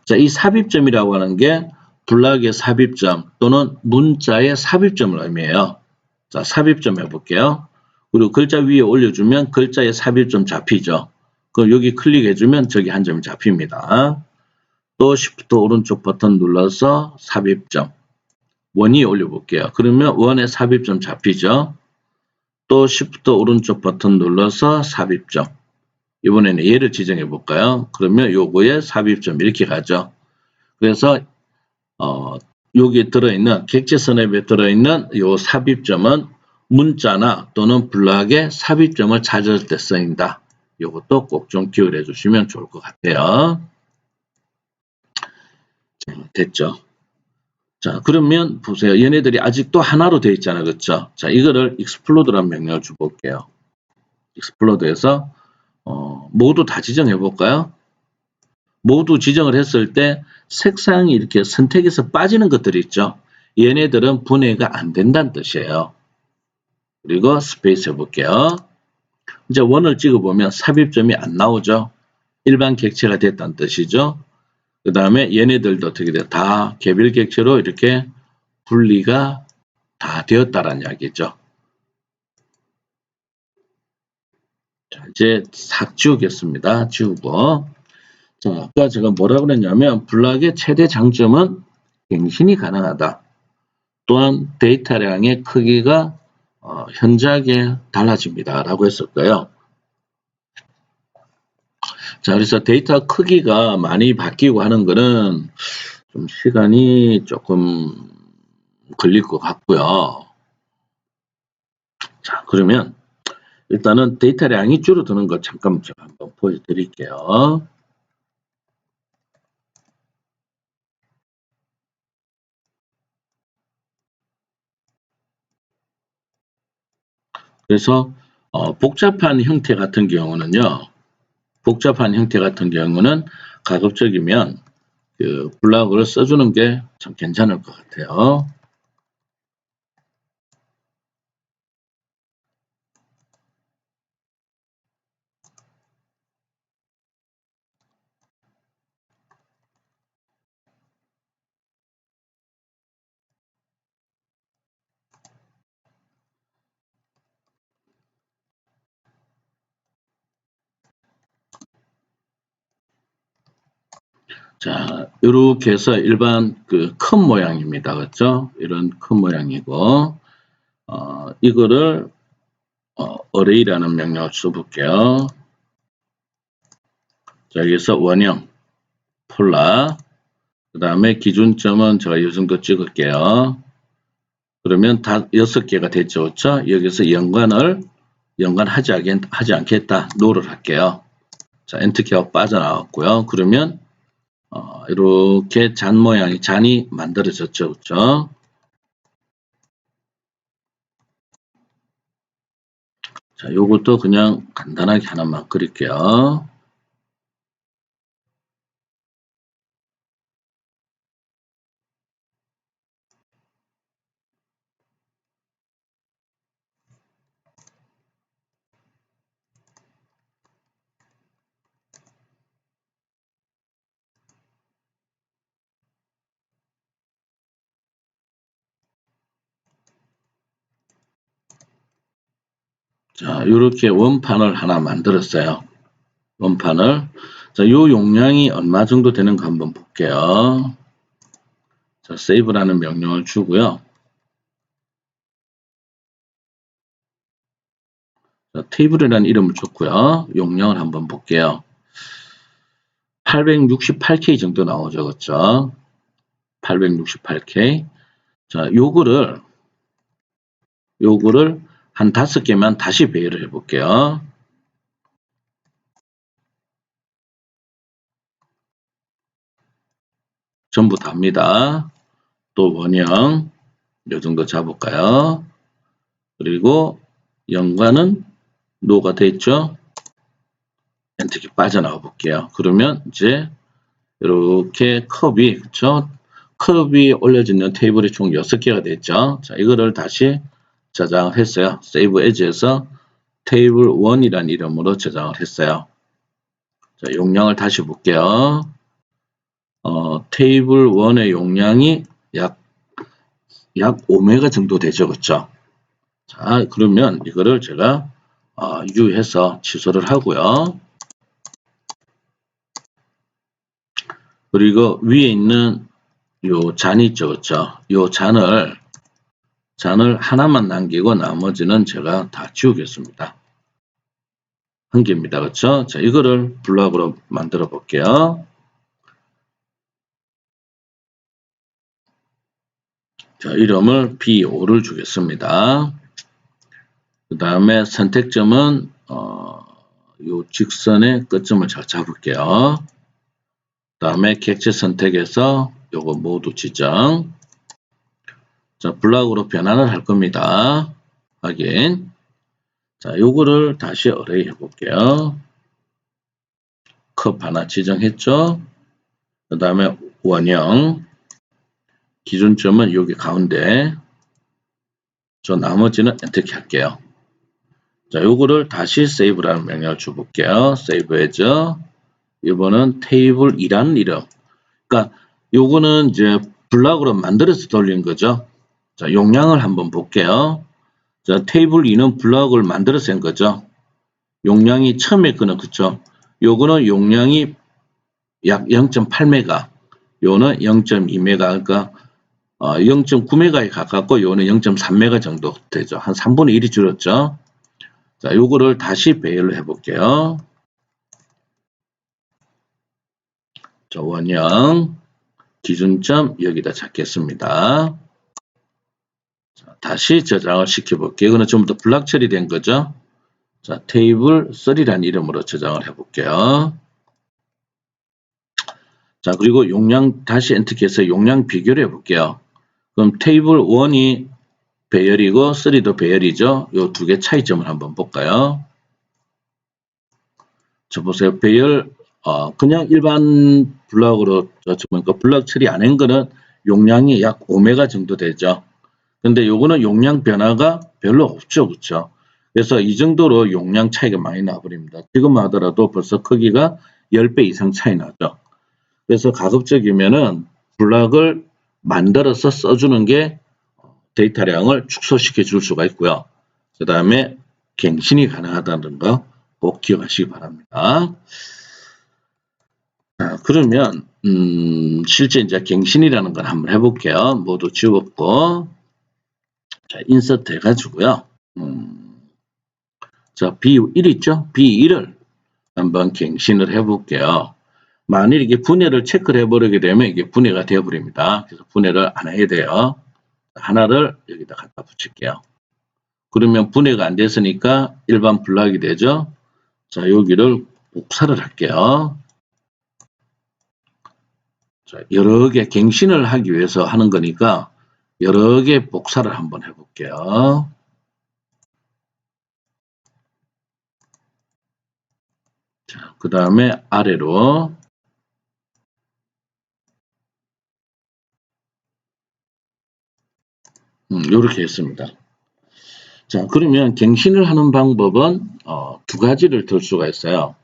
자, 이 삽입점이라고 하는 게 블락의 삽입점 또는 문자의 삽입점을 의미해요. 자, 삽입점 해볼게요. 그리고 글자 위에 올려주면 글자의 삽입점 잡히죠. 그럼 여기 클릭해주면 저기 한 점이 잡힙니다. 또 Shift 오른쪽 버튼 눌러서 삽입점. 원 위에 올려볼게요. 그러면 원의 삽입점 잡히죠. 또 Shift 오른쪽 버튼 눌러서 삽입점. 이번에는 얘를 지정해 볼까요? 그러면 요거에 삽입점 이렇게 가죠. 그래서 여기에 들어있는 객체 스냅에 들어있는 요 삽입점은 문자나 또는 블락의 삽입점을 찾을 때 쓰인다. 요것도 꼭 좀 기억해 주시면 좋을 것 같아요. 자, 됐죠? 자, 그러면 보세요. 얘네들이 아직도 하나로 되어 있잖아요. 그렇죠? 자, 이거를 explode라는 명령을 줘볼게요. explode에서 모두 다 지정해 볼까요? 모두 지정을 했을 때 색상이 이렇게 선택에서 빠지는 것들이 있죠. 얘네들은 분해가 안 된다는 뜻이에요. 그리고 스페이스 해볼게요. 이제 원을 찍어보면 삽입점이 안 나오죠. 일반 객체가 됐다는 뜻이죠. 그 다음에 얘네들도 어떻게 돼요? 다 개별 객체로 이렇게 분리가 다 되었다라는 이야기죠. 자, 이제 싹 지우겠습니다. 지우고. 자, 아까 제가 뭐라고 그랬냐면 블락의 최대 장점은 갱신이 가능하다. 또한 데이터량의 크기가 현저하게 달라집니다. 라고 했었고요. 자, 그래서 데이터 크기가 많이 바뀌고 하는 거는 좀 시간이 조금 걸릴 것 같고요. 자, 그러면 일단은 데이터량이 줄어드는 거 잠깐 제가 한번 보여드릴게요. 그래서 복잡한 형태 같은 경우는요. 가급적이면 그 블락을 써주는 게 참 괜찮을 것 같아요. 자, 이렇게 해서 일반 그 큰 모양입니다. 그렇죠? 이런 큰 모양이고, 이거를 array라는 명령을 써볼게요. 자, 여기서 원형, 폴라, 그 다음에 기준점은 제가 이 정도 찍을게요. 그러면 다 6개가 됐죠. 그렇죠? 여기서 연관하지 않겠다. 노를 할게요. 자, 엔터키하고 빠져나왔고요. 그러면 이렇게 잔이 만들어졌죠. 그렇죠? 자, 요것도 그냥 간단하게 하나만 그릴게요. 자, 이렇게 원판을 하나 만들었어요. 원판을. 자, 요 용량이 얼마 정도 되는가 한번 볼게요. 자, save라는 명령을 주고요. 자, 테이블이라는 이름을 줬고요. 용량을 한번 볼게요. 868K 정도 나오죠. 그렇죠? 868K. 자, 요거를 한 5개만 다시 배열을 해볼게요. 전부 다입니다. 또 원형 요 정도 잡을까요? 그리고 연관은 노가 돼 있죠? 엔터키 빠져나와 볼게요. 그러면 이제 이렇게 컵이 그쵸? 컵이 올려져 있는 테이블이 총 6개가 됐죠? 자, 이거를 다시 저장을 했어요. 세이브 에즈에서 테이블 1이라는 이름으로 저장을 했어요. 자, 용량을 다시 볼게요. 테이블 1의 용량이 약 5메가 정도 되죠. 그렇죠? 자, 그러면 이거를 제가 유해서 취소를 하고요. 그리고 위에 있는 요 잔이 있죠. 그렇죠? 요 잔을 하나만 남기고 나머지는 제가 다 지우겠습니다. 한 개입니다. 그렇죠? 자, 이거를 블록으로 만들어 볼게요. 자, 이름을 B5를 주겠습니다. 그 다음에 선택점은 요 직선의 끝점을 잘 잡을게요. 그 다음에 객체 선택해서 요거 모두 지정. 자, 블록으로 변환을 할 겁니다. 확인. 자, 요거를 다시 어레이 해볼게요. 컵 하나 지정했죠. 그 다음에 원형. 기준점은 여기 가운데. 저 나머지는 엔터키 할게요. 자, 요거를 다시 세이브라는 명령을 줘볼게요. 세이브 해줘. 이번은 테이블 2라는 이름. 그러니까 요거는 이제 블록으로 만들어서 돌린 거죠. 자, 용량을 한번 볼게요. 자, 테이블 2는 블록을 만들어서 한 거죠. 용량이 처음에 거는 그쵸. 요거는 용량이 약 0.8메가. 요는 0.2메가. 그러니까 0.9메가에 가깝고 요는 0.3메가 정도 되죠. 한 3분의 1이 줄었죠. 자, 요거를 다시 배열을 해볼게요. 자, 원형 기준점 여기다 잡겠습니다. 자, 다시 저장을 시켜볼게요. 이거는 좀 더 블록 처리된 거죠. 자, 테이블 3라는 이름으로 저장을 해볼게요. 자, 그리고 용량 다시 엔터키해서 용량 비교를 해볼게요. 그럼 테이블 1이 배열이고 3도 배열이죠. 요 두 개 차이점을 한번 볼까요? 저 보세요. 배열 그냥 일반 블록으로 그러니까 블록 처리 안 한 거는 용량이 약 5메가 정도 되죠. 근데 요거는 용량 변화가 별로 없죠. 그렇죠? 그래서 이 정도로 용량 차이가 많이 나버립니다. 지금 하더라도 벌써 크기가 10배 이상 차이 나죠. 그래서 가급적이면은 블록을 만들어서 써주는 게 데이터량을 축소시켜 줄 수가 있고요. 그 다음에 갱신이 가능하다는 거 꼭 기억하시기 바랍니다. 자, 그러면 실제 이제 갱신이라는 걸 한번 해볼게요. 모두 지웠고 자, 인서트 해가지고요. 자, B1 있죠? B1을 한번 갱신을 해볼게요. 만일 이게 분해를 체크를 해버리게 되면 이게 분해가 되어버립니다. 그래서 분해를 안 해야 돼요. 하나를 여기다 갖다 붙일게요. 그러면 분해가 안 됐으니까 일반 블록이 되죠. 자, 여기를 복사를 할게요. 자, 여러 개 갱신을 하기 위해서 하는 거니까 여러 개 복사를 한번 해볼게요. 자, 그 다음에 아래로 이렇게 했습니다. 자, 그러면 갱신을 하는 방법은 두 가지를 들 수가 있어요.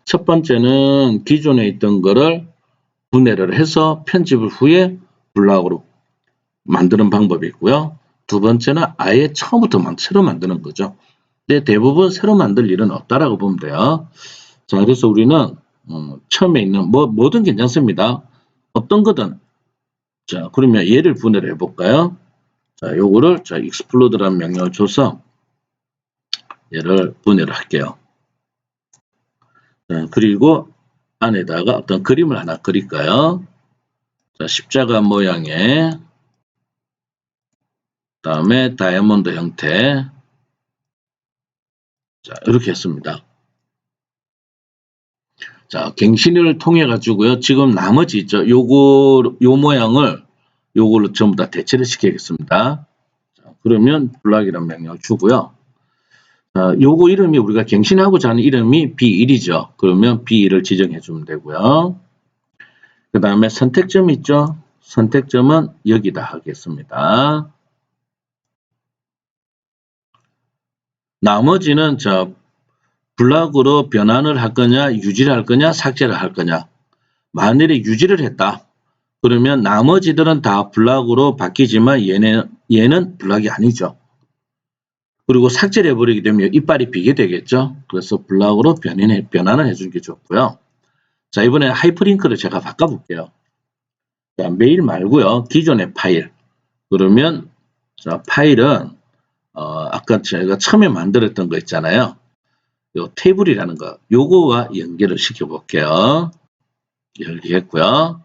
첫 번째는 기존에 있던 거를 분해를 해서 편집을 후에 블록으로 만드는 방법이 있고요. 두 번째는 아예 처음부터 새로 만드는 거죠. 근데 대부분 새로 만들 일은 없다라고 보면 돼요. 자, 그래서 우리는 처음에 있는 뭐든 괜찮습니다. 어떤 거든. 자, 그러면 얘를 분해를 해볼까요? 자, 요거를 explod라는 명령을 줘서 얘를 분해를 할게요. 자, 그리고 안에다가 어떤 그림을 하나 그릴까요? 자, 십자가 모양의 다음에 다이아몬드 형태. 자, 이렇게 했습니다. 자, 갱신을 통해 가지고요. 지금 나머지 있죠. 요 모양을 요걸로 전부 다 대체를 시키겠습니다. 자, 그러면 블록이라는 명령을 주고요. 자, 요거 이름이 우리가 갱신하고자 하는 이름이 B1이죠. 그러면 B1을 지정해 주면 되고요. 그 다음에 선택점 있죠. 선택점은 여기다 하겠습니다. 나머지는 블락으로 변환을 할 거냐, 유지를 할 거냐, 삭제를 할 거냐. 만일에 유지를 했다. 그러면 나머지들은 다 블락으로 바뀌지만 얘는 블락이 아니죠. 그리고 삭제를 해버리게 되면 이빨이 비게 되겠죠. 그래서 블락으로 변환을 해주는 게 좋고요. 자, 이번에 하이퍼링크를 제가 바꿔볼게요. 자, 메일 말고요. 기존의 파일. 그러면 자, 파일은 아까 제가 처음에 만들었던 거 있잖아요. 요 테이블이라는 거. 요거와 연결을 시켜볼게요. 열기했고요.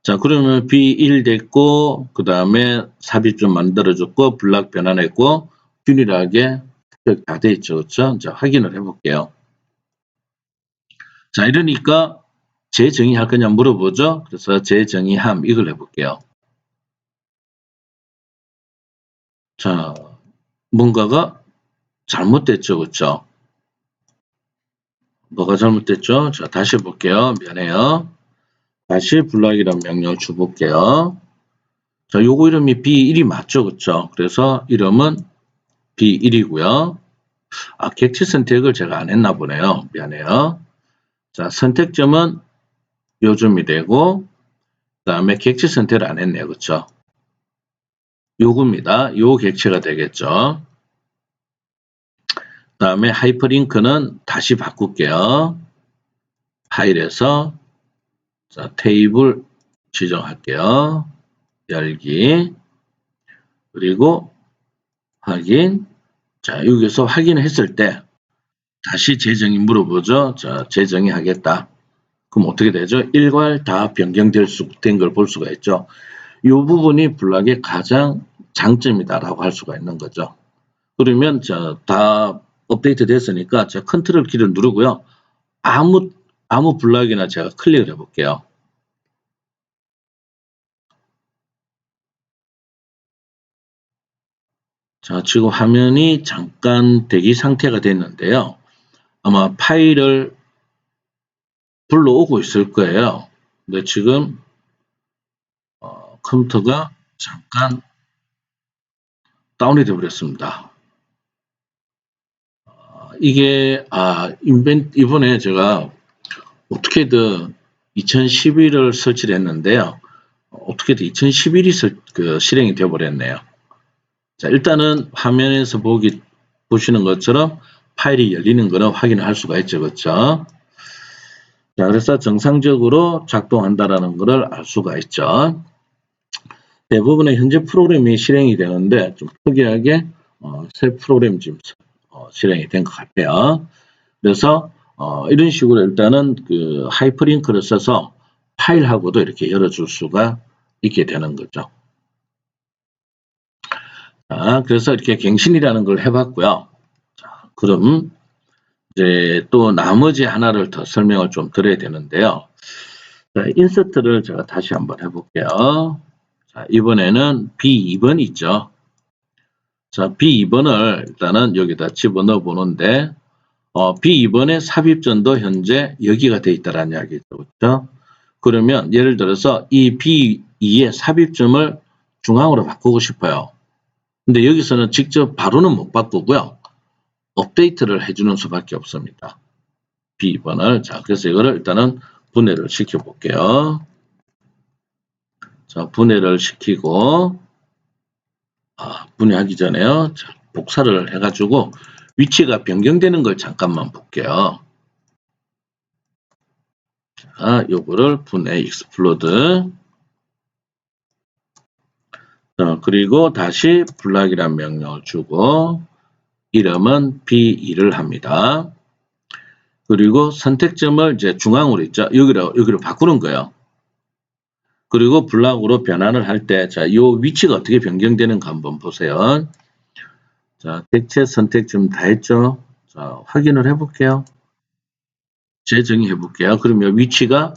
자, 그러면 B1 됐고, 그 다음에 삽입 좀 만들어줬고, 블락 변환했고, 균일하게 다 돼 있죠. 그렇죠? 자, 확인을 해볼게요. 자, 이러니까 재정의할 거냐 물어보죠. 그래서 재정의함 이걸 해볼게요. 자, 뭔가가 잘못됐죠. 그렇죠? 뭐가 잘못됐죠? 자, 다시 해볼게요. 미안해요. 다시 블락이라는 명령을 줘볼게요. 자, 요거 이름이 B1이 맞죠? 그렇죠? 그래서 이름은 B1이고요. 객체 선택을 제가 안 했나 보네요. 미안해요. 자, 선택점은 요즘이 되고, 그 다음에 객체 선택을 안 했네요. 그쵸? 요겁니다. 요 객체가 되겠죠. 그 다음에 하이퍼링크는 다시 바꿀게요. 파일에서, 자, 테이블 지정할게요. 열기. 그리고 확인. 자, 여기서 확인했을 때, 다시 재정의 물어보죠. 자, 재정의 하겠다. 그럼 어떻게 되죠? 일괄 다 변경된 걸 볼 수가 있죠. 이 부분이 블락의 가장 장점이다라고 할 수가 있는 거죠. 그러면 다 업데이트 됐으니까 컨트롤 키를 누르고요. 아무 블락이나 제가 클릭을 해볼게요. 자, 지금 화면이 잠깐 대기 상태가 됐는데요. 아마 파일을 불러오고 있을 거예요. 근데 지금 컴퓨터가 잠깐 다운이 되어 버렸습니다. 이게 이번에 제가 어떻게든 2011을 설치를 했는데요. 어떻게든 2011이 실행이 되어 버렸네요. 자, 일단은 화면에서 보시는 것처럼 파일이 열리는 거는 확인을 할 수가 있죠. 그렇죠? 자, 그래서 정상적으로 작동한다라는 것을 알 수가 있죠. 대부분의 현재 프로그램이 실행이 되는데 좀 특이하게 새 프로그램 지금 실행이 된 것 같아요. 그래서 이런 식으로 일단은 그 하이퍼링크를 써서 파일하고도 이렇게 열어줄 수가 있게 되는 거죠. 자, 그래서 이렇게 갱신이라는 걸 해봤고요. 자, 그럼 이제 또 나머지 하나를 더 설명을 좀 드려야 되는데요. 자, 인서트를 제가 다시 한번 해볼게요. 자, 이번에는 B2번 있죠. 자, B2번을 일단은 여기다 집어넣어 보는데 B2번의 삽입전도 현재 여기가 돼 있다라는 이야기죠. 그렇죠? 그러면 예를 들어서 이 B2의 삽입점을 중앙으로 바꾸고 싶어요. 근데 여기서는 직접 바로는 못 바꾸고요. 업데이트를 해주는 수밖에 없습니다. B2번을. 자, 그래서 이거를 일단은 분해를 시켜 볼게요. 자, 분해를 시키고, 분해하기 전에요. 자, 복사를 해가지고 위치가 변경되는 걸 잠깐만 볼게요. 자, 요거를 분해 익스플로드. 자, 그리고 다시 블락이라는 명령을 주고, 이름은 B2를 합니다. 그리고 선택점을 이제 중앙으로 있죠. 여기로 바꾸는 거예요. 그리고 블락으로 변환을 할 때, 자, 이 위치가 어떻게 변경되는가 한번 보세요. 자, 객체 선택점 다 했죠. 자, 확인을 해볼게요. 재정의해 볼게요. 그러면 위치가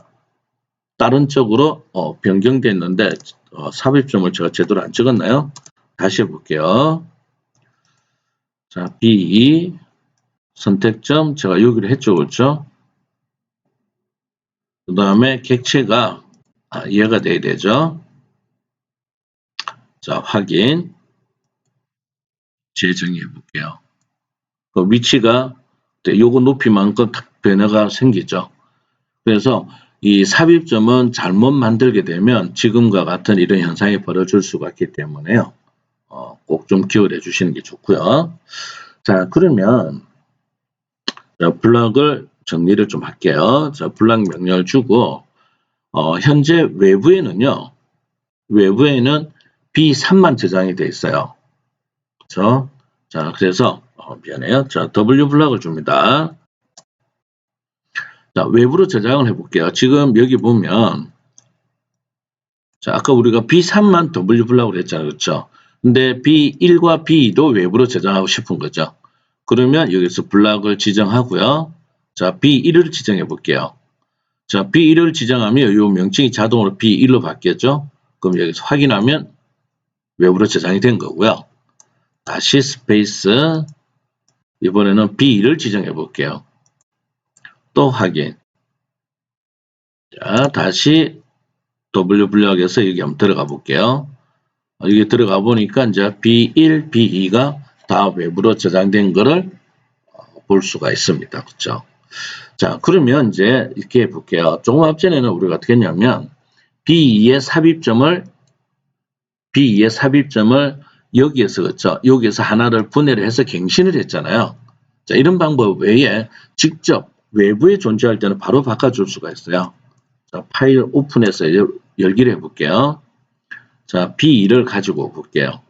다른 쪽으로 변경됐는데 삽입점을 제가 제대로 안 찍었나요? 다시 해볼게요. 자, B 선택점 제가 여기로 했죠. 그렇죠? 그 다음에 객체가 이해가 돼야 되죠. 자, 확인. 재정의해 볼게요. 그 위치가 요거 높이만큼 변화가 생기죠. 그래서 이 삽입점은 잘못 만들게 되면 지금과 같은 이런 현상이 벌어질 수가 있기 때문에요. 꼭 좀 기억을 해주시는 게 좋고요. 자, 그러면 블럭을 정리를 좀 할게요. 자, 블럭 명령을 주고 현재 외부에는 B3만 저장이 되어 있어요. 그렇죠? 자, 그래서 미안해요. 자, W 블럭을 줍니다. 자, 외부로 저장을 해볼게요. 지금 여기 보면 자, 아까 우리가 B3만 W 블럭으로 했잖아요. 그렇죠? 근데 B1과 B2도 외부로 저장하고 싶은 거죠. 그러면 여기서 블럭을 지정하고요. 자, B1을 지정해 볼게요. 자, B1을 지정하면 이 명칭이 자동으로 B1로 바뀌었죠. 그럼 여기서 확인하면 외부로 저장이 된 거고요. 다시 스페이스, 이번에는 B2를 지정해 볼게요. 또 확인. 자, 다시 W 블럭에서 여기 한번 들어가 볼게요. 여기 들어가 보니까 이제 B1, B2가 다 외부로 저장된 거를 볼 수가 있습니다. 그렇죠? 자, 그러면 이제 이렇게 해볼게요. 조금 앞전에는 우리가 어떻게 했냐면 B2의 삽입점을 여기에서 그렇죠? 여기에서 하나를 분해를 해서 갱신을 했잖아요. 자, 이런 방법 외에 직접 외부에 존재할 때는 바로 바꿔줄 수가 있어요. 자, 파일 오픈해서 열기를 해볼게요. 자, B2를 가지고 볼게요.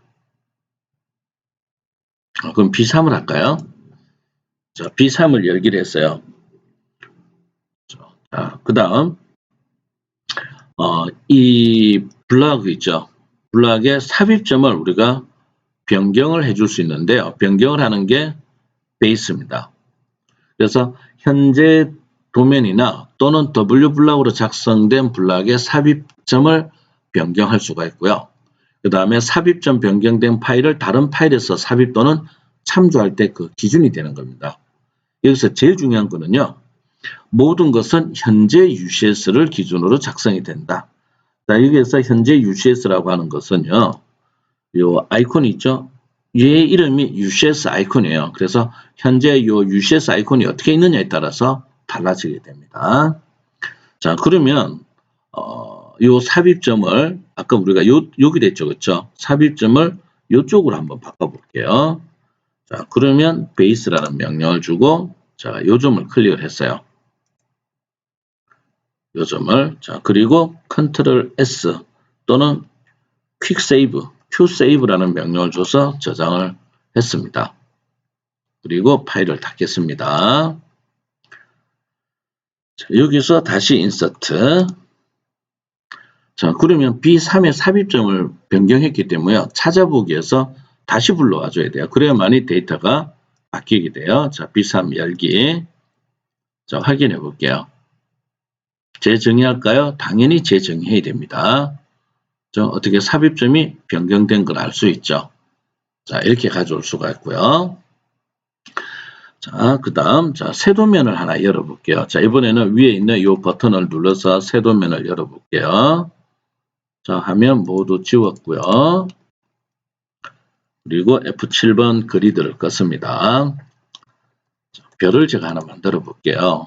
그럼 B3을 할까요? 자, B3을 열기를 했어요. 자, 그 다음 이 블럭 있죠. 블럭의 삽입점을 우리가 변경을 해줄 수 있는데요. 변경을 하는 게 베이스입니다. 그래서 현재 도면이나 또는 W 블럭으로 작성된 블럭의 삽입점을 변경할 수가 있고요. 그 다음에 삽입점 변경된 파일을 다른 파일에서 삽입 또는 참조할 때 그 기준이 되는 겁니다. 여기서 제일 중요한 거는요. 모든 것은 현재 UCS를 기준으로 작성이 된다. 자, 여기에서 현재 UCS라고 하는 것은요. 요 아이콘이 있죠. 얘 이름이 UCS 아이콘이에요. 그래서 현재 요 UCS 아이콘이 어떻게 있느냐에 따라서 달라지게 됩니다. 자, 그러면 요 삽입점을 아까 우리가 여기 했죠. 그렇죠? 삽입점을 요쪽으로 한번 바꿔볼게요. 자, 그러면 베이스라는 명령을 주고 자, 요 점을 클릭을 했어요. 요 점을 자, 그리고 컨트롤 S 또는 퀵 세이브, Q 세이브라는 명령을 줘서 저장을 했습니다. 그리고 파일을 닫겠습니다. 자, 여기서 다시 인서트. 자, 그러면 B3의 삽입점을 변경했기 때문에 찾아보기에서 다시 불러와 줘야 돼요. 그래야만이 데이터가 바뀌게 돼요. 자, B3 열기. 자, 확인해 볼게요. 재정의할까요? 당연히 재정의해야 됩니다. 어떻게 삽입점이 변경된 걸 알 수 있죠. 자, 이렇게 가져올 수가 있고요. 자, 그 다음, 자, 새 도면을 하나 열어볼게요. 자, 이번에는 위에 있는 이 버튼을 눌러서 새 도면을 열어볼게요. 자, 화면 모두 지웠고요. 그리고 F7번 그리드를 껐습니다. 자, 별을 제가 하나 만들어 볼게요.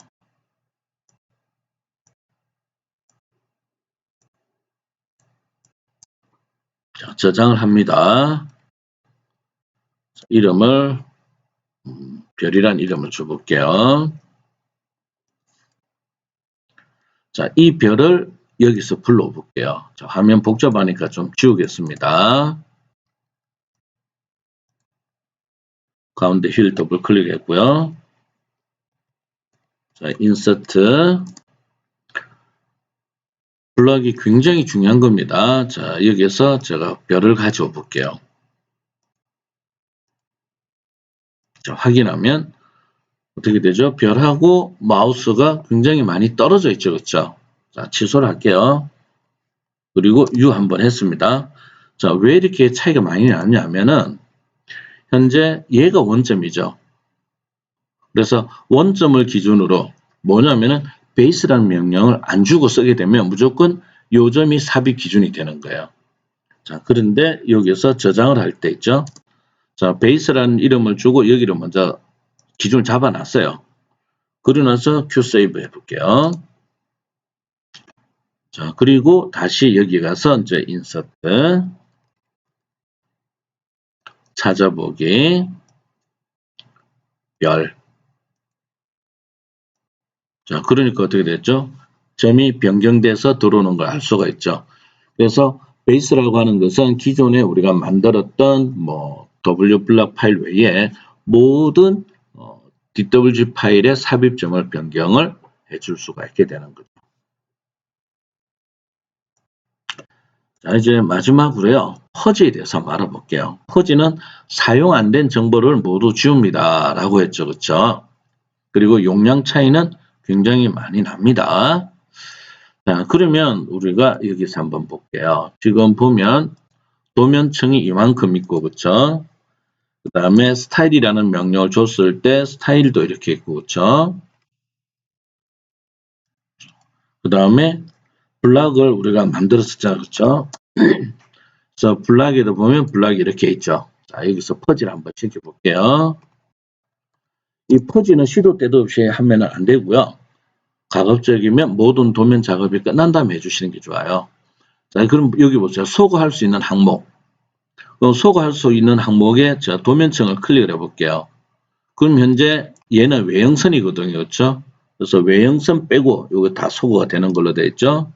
자, 저장을 합니다. 자, 이름을 별이란 이름을 줘볼게요. 자, 이 별을 여기서 불러볼게요. 자, 화면 복잡하니까 좀 지우겠습니다. 가운데 휠 더블 클릭했고요. 자, 인서트. 블럭이 굉장히 중요한 겁니다. 자, 여기에서 제가 별을 가져와 볼게요. 자, 확인하면 어떻게 되죠? 별하고 마우스가 굉장히 많이 떨어져 있죠. 그렇죠? 자, 취소를 할게요. 그리고 U 한번 했습니다. 자, 왜 이렇게 차이가 많이 나냐면은 현재 얘가 원점이죠. 그래서 원점을 기준으로 뭐냐면은 베이스라는 명령을 안 주고 쓰게 되면 무조건 요 점이 삽입 기준이 되는 거예요. 자, 그런데 여기서 저장을 할 때 있죠. 자, 베이스라는 이름을 주고 여기를 먼저 기준을 잡아놨어요. 그리고 나서 Q 세이브 해볼게요. 자, 그리고 다시 여기 가서 이제 인서트, 찾아보기, 별. 자, 그러니까 어떻게 됐죠? 점이 변경돼서 들어오는 걸 알 수가 있죠. 그래서 베이스라고 하는 것은 기존에 우리가 만들었던 뭐 W 블럭 파일 외에 모든 DWG 파일의 삽입점을 변경을 해줄 수가 있게 되는 거죠. 자, 이제 마지막으로요. 퍼지에 대해서 말해볼게요. 퍼지는 사용 안 된 정보를 모두 지웁니다. 라고 했죠. 그렇죠? 그리고 용량 차이는 굉장히 많이 납니다. 자, 그러면 우리가 여기서 한번 볼게요. 지금 보면 도면층이 이만큼 있고, 그쵸? 그 다음에 스타일이라는 명령을 줬을 때 스타일도 이렇게 있고, 그쵸? 그 다음에 블락을 우리가 만들었었잖아요. 그쵸? 그래서 블락에도 보면 블락이 이렇게 있죠. 자, 여기서 퍼지를 한번 시켜볼게요. 이 퍼지는 시도 때도 없이 하면 안 되고요. 가급적이면 모든 도면 작업이 끝난 다음에 해주시는 게 좋아요. 자, 그럼 여기 보세요. 소거할 수 있는 항목. 그럼 소거할 수 있는 항목에 제가 도면층을 클릭을 해볼게요. 그럼 현재 얘는 외형선이거든요. 그렇죠? 그래서 외형선 빼고 이거 다 소거가 되는 걸로 되어 있죠.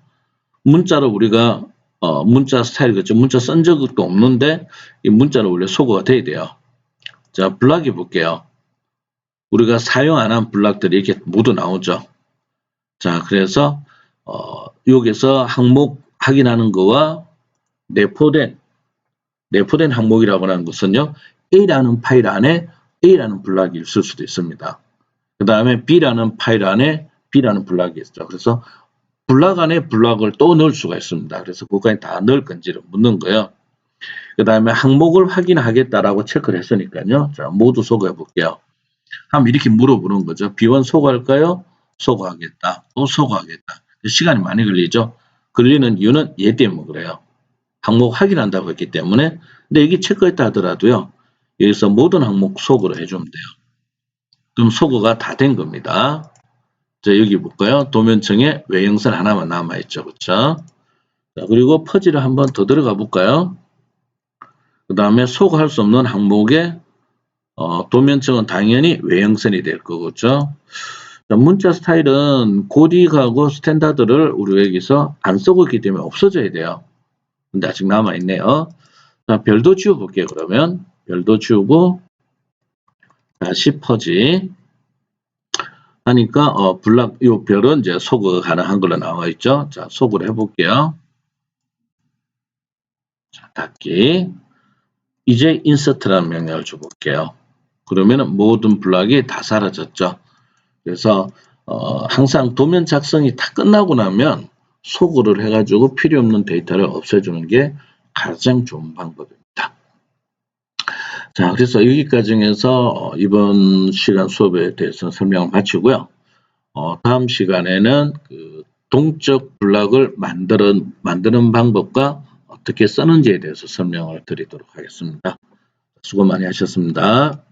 문자로 우리가 문자 스타일 그렇죠. 문자 쓴 적도 없는데 이 문자로 원래 소거가 돼야 돼요. 자, 블락해 볼게요. 우리가 사용 안 한 블락들이 이렇게 모두 나오죠. 자, 그래서 여기서 항목 확인하는 거와 내포된 항목이라고 하는 것은요. A라는 파일 안에 A라는 블락이 있을 수도 있습니다. 그 다음에 B라는 파일 안에 B라는 블락이 있죠. 그래서 블락 안에 블락을 또 넣을 수가 있습니다. 그래서 그거까지 다 넣을 건지를 묻는 거예요. 그 다음에 항목을 확인하겠다라고 체크를 했으니까요. 자, 모두 소거해 볼게요. 하면 이렇게 물어보는 거죠. B1 소거할까요? 소거하겠다. 또 소거하겠다. 시간이 많이 걸리죠. 걸리는 이유는 얘 때문에 그래요. 항목 확인한다고 했기 때문에. 근데 여기 체크했다 하더라도요. 여기서 모든 항목 소거를 해주면 돼요. 그럼 소거가 다 된 겁니다. 자, 여기 볼까요? 도면층에 외형선 하나만 남아있죠. 그쵸? 자, 그리고 퍼즐을 한번 더 들어가 볼까요? 그 다음에 소거할 수 없는 항목에 도면층은 당연히 외형선이 될 거고, 그죠? 자, 문자 스타일은 고딕하고 스탠다드를 우리가 여기서 안 쓰고 있기 때문에 없어져야 돼요. 근데 아직 남아있네요. 자, 별도 지워볼게요. 그러면 별도 지우고 다시 퍼지 하니까 블락 요 별은 이제 소거 가능한 걸로 나와 있죠. 자, 소거를 해볼게요. 자, 닫기. 이제 인서트라는 명령을 줘볼게요. 그러면은 모든 블락이 다 사라졌죠. 그래서 항상 도면 작성이 다 끝나고 나면 소거를 해가지고 필요 없는 데이터를 없애주는 게 가장 좋은 방법입니다. 자, 그래서 여기까지 해서 이번 시간 수업에 대해서 설명을 마치고요. 다음 시간에는 그 동적 블락을 만드는 방법과 어떻게 쓰는지에 대해서 설명을 드리도록 하겠습니다. 수고 많이 하셨습니다.